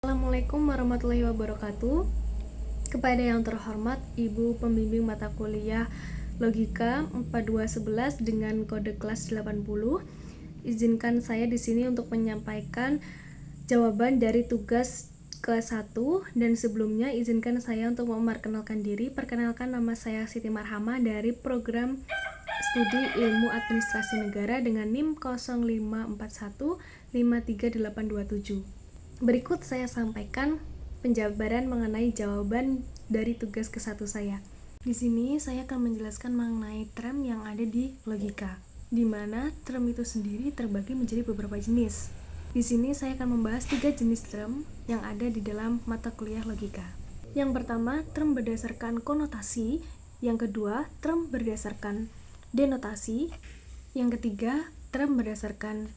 Assalamualaikum warahmatullahi wabarakatuh. Kepada yang terhormat Ibu Pembimbing mata kuliah Logika 4211 dengan kode kelas 80, izinkan saya di sini untuk menyampaikan jawaban dari tugas ke-1, dan sebelumnya izinkan saya untuk memperkenalkan diri. Perkenalkan, nama saya Siti Marhamah dari program Studi Ilmu Administrasi Negara dengan NIM 0541533827. Berikut saya sampaikan penjabaran mengenai jawaban dari tugas ke-1 saya. Di sini saya akan menjelaskan mengenai term yang ada di logika, di mana term itu sendiri terbagi menjadi beberapa jenis. Di sini saya akan membahas 3 jenis term yang ada di dalam mata kuliah logika. Yang pertama, term berdasarkan konotasi. Yang kedua, term berdasarkan denotasi. Yang ketiga, term berdasarkan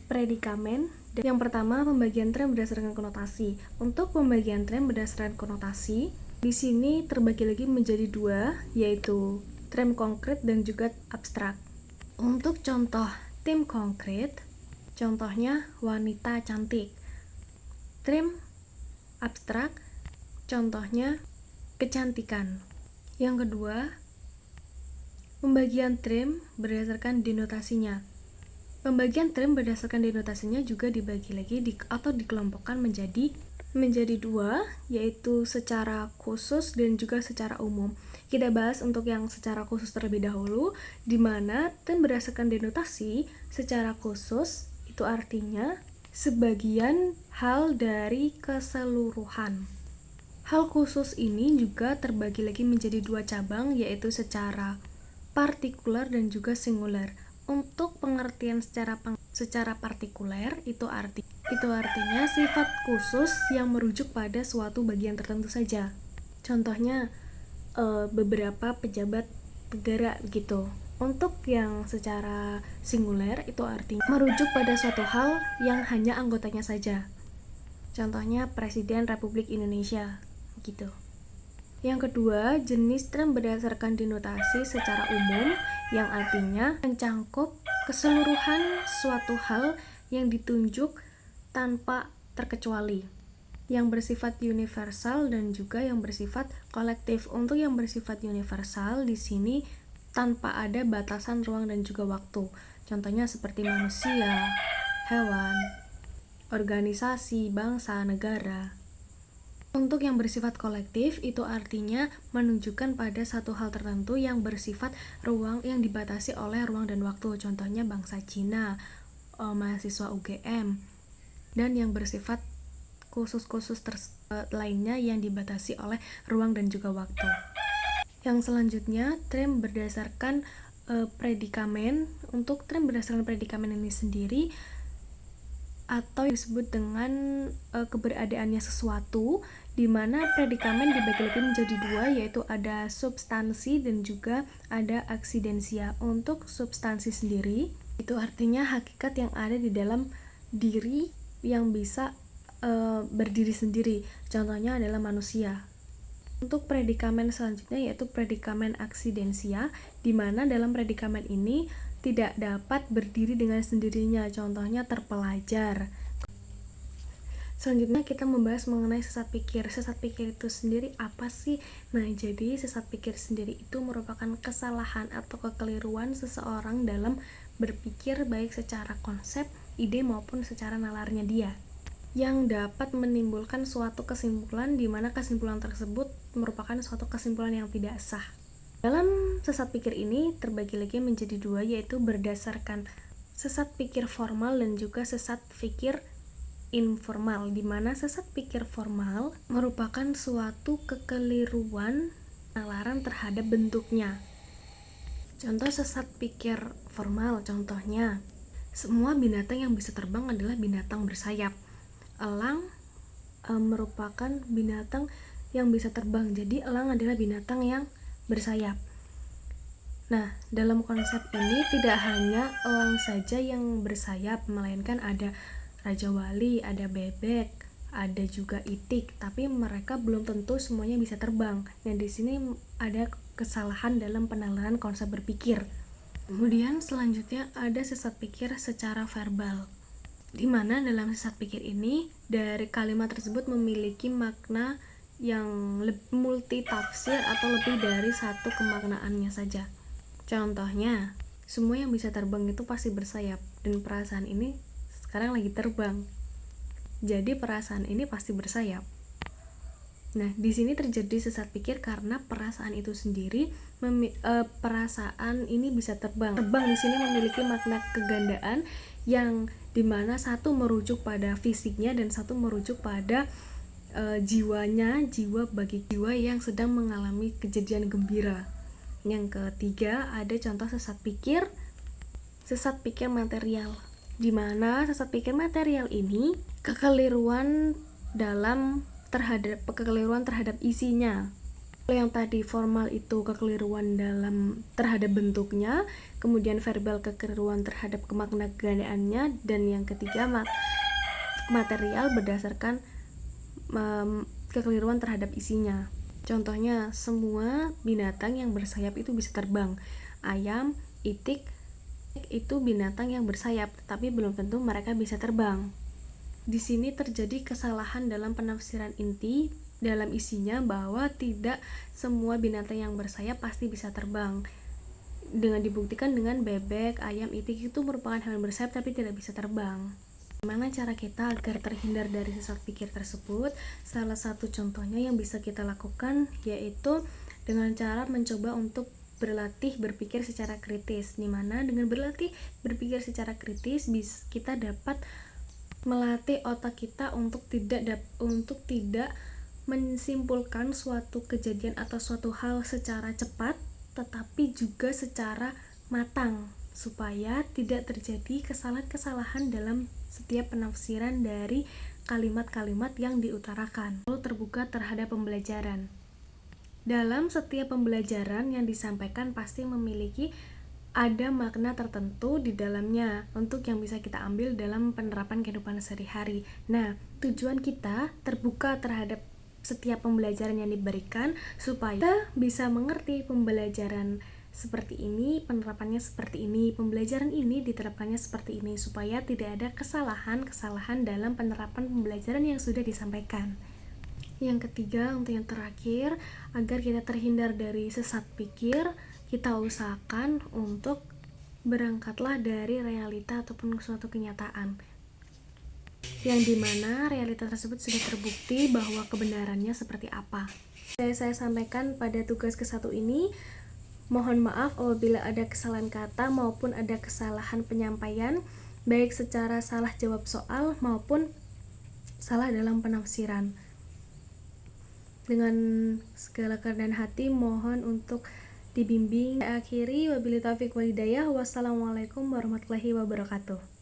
predikamen. Yang pertama, pembagian term berdasarkan konotasi. Untuk pembagian term berdasarkan konotasi, di sini terbagi lagi menjadi 2, yaitu term konkret dan juga abstrak. Untuk contoh term konkret, contohnya wanita cantik. Term abstrak, contohnya kecantikan. Yang kedua, pembagian term berdasarkan denotasinya. Pembagian term berdasarkan denotasinya juga dibagi lagi atau dikelompokkan menjadi 2, yaitu secara khusus dan juga secara umum. Kita bahas untuk yang secara khusus terlebih dahulu, di mana term berdasarkan denotasi secara khusus itu artinya sebagian hal dari keseluruhan. Hal khusus ini juga terbagi lagi menjadi 2 cabang, yaitu secara partikular dan juga singular. Untuk pengertian secara partikuler itu artinya sifat khusus yang merujuk pada suatu bagian tertentu saja. Contohnya beberapa pejabat negara gitu. Untuk yang secara singuler itu artinya merujuk pada suatu hal yang hanya anggotanya saja. Contohnya Presiden Republik Indonesia gitu. Yang kedua, jenis term berdasarkan denotasi secara umum, yang artinya mencangkup keseluruhan suatu hal yang ditunjuk tanpa terkecuali, yang bersifat universal dan juga yang bersifat kolektif. Untuk yang bersifat universal di sini tanpa ada batasan ruang dan juga waktu. Contohnya seperti manusia, hewan, organisasi, bangsa, negara. Untuk yang bersifat kolektif itu artinya menunjukkan pada satu hal tertentu yang bersifat ruang yang dibatasi oleh ruang dan waktu. Contohnya bangsa Cina, mahasiswa UGM, dan yang bersifat khusus-khusus lainnya yang dibatasi oleh ruang dan juga waktu. Yang selanjutnya, term berdasarkan predikamen. Untuk term berdasarkan predikamen ini sendiri atau disebut dengan keberadaannya sesuatu, di mana predikamen dibagi lagi menjadi 2, yaitu ada substansi dan juga ada aksidensia. Untuk substansi sendiri itu artinya hakikat yang ada di dalam diri yang bisa berdiri sendiri. Contohnya adalah manusia. Untuk predikamen selanjutnya yaitu predikamen aksidensia, di mana dalam predikamen ini tidak dapat berdiri dengan sendirinya, contohnya terpelajar. Selanjutnya kita membahas mengenai sesat pikir. Sesat pikir itu sendiri apa sih? Nah, jadi sesat pikir sendiri itu merupakan kesalahan atau kekeliruan seseorang dalam berpikir baik secara konsep, ide maupun secara nalarnya dia, yang dapat menimbulkan suatu kesimpulan di mana kesimpulan tersebut merupakan suatu kesimpulan yang tidak sah. Dalam sesat pikir ini terbagi lagi menjadi 2, yaitu berdasarkan sesat pikir formal dan juga sesat pikir informal, di mana sesat pikir formal merupakan suatu kekeliruan nalar terhadap bentuknya. Contoh sesat pikir formal, contohnya semua binatang yang bisa terbang adalah binatang bersayap. Elang merupakan binatang yang bisa terbang, jadi elang adalah binatang yang bersayap. Nah, dalam konsep ini tidak hanya elang saja yang bersayap, melainkan ada raja wali, ada bebek, ada juga itik, tapi mereka belum tentu semuanya bisa terbang. Dan di sini ada kesalahan dalam penalaran konsep berpikir. Kemudian selanjutnya ada sesat pikir secara verbal. di mana dalam sesat pikir ini dari kalimat tersebut memiliki makna yang multi tafsir atau lebih dari satu kemaknaannya saja. Contohnya, semua yang bisa terbang itu pasti bersayap, dan perasaan ini sekarang lagi terbang. Jadi perasaan ini pasti bersayap. Nah, di sini terjadi sesat pikir karena perasaan itu sendiri perasaan ini bisa terbang. Terbang di sini memiliki makna kegandaan yang dimana satu merujuk pada fisiknya dan satu merujuk pada jiwanya, jiwa bagi jiwa yang sedang mengalami kejadian gembira. Yang ketiga, ada contoh sesat pikir material, di mana sesat pikir material ini kekeliruan terhadap isinya. Yang tadi formal itu kekeliruan terhadap bentuknya, kemudian verbal kekeliruan terhadap kemakna kegandaannya, dan yang ketiga material berdasarkan kekeliruan terhadap isinya. Contohnya, semua binatang yang bersayap itu bisa terbang. Ayam, itik itu binatang yang bersayap, tapi belum tentu mereka bisa terbang. Di sini terjadi kesalahan dalam penafsiran inti dalam isinya bahwa tidak semua binatang yang bersayap pasti bisa terbang. Dengan dibuktikan dengan bebek, ayam, itik itu merupakan hewan bersayap tapi tidak bisa terbang. Gimana cara kita agar terhindar dari sesat pikir tersebut? Salah satu contohnya yang bisa kita lakukan yaitu dengan cara mencoba untuk berlatih berpikir secara kritis, dimana dengan berlatih berpikir secara kritis kita dapat melatih otak kita untuk tidak menyimpulkan suatu kejadian atau suatu hal secara cepat, tetapi juga secara matang, supaya tidak terjadi kesalahan-kesalahan dalam setiap penafsiran dari kalimat-kalimat yang diutarakan. Lalu terbuka terhadap pembelajaran. Dalam setiap pembelajaran yang disampaikan pasti memiliki ada makna tertentu di dalamnya untuk yang bisa kita ambil dalam penerapan kehidupan sehari-hari. Nah, tujuan kita terbuka terhadap setiap pembelajaran yang diberikan supaya kita bisa mengerti pembelajaran seperti ini, penerapannya seperti ini, pembelajaran ini diterapkannya seperti ini, supaya tidak ada kesalahan-kesalahan dalam penerapan pembelajaran yang sudah disampaikan. Yang ketiga, untuk yang terakhir, agar kita terhindar dari sesat pikir, kita usahakan untuk berangkatlah dari realita ataupun suatu kenyataan, yang dimana realita tersebut sudah terbukti bahwa kebenarannya seperti apa. Saya sampaikan pada tugas ke-1 ini. Mohon maaf apabila ada kesalahan kata maupun ada kesalahan penyampaian, baik secara salah jawab soal maupun salah dalam penafsiran. Dengan segala kerendahan hati mohon untuk dibimbing. Akhiri wabillahi taufiq wal hidayah. Wassalamualaikum warahmatullahi wabarakatuh.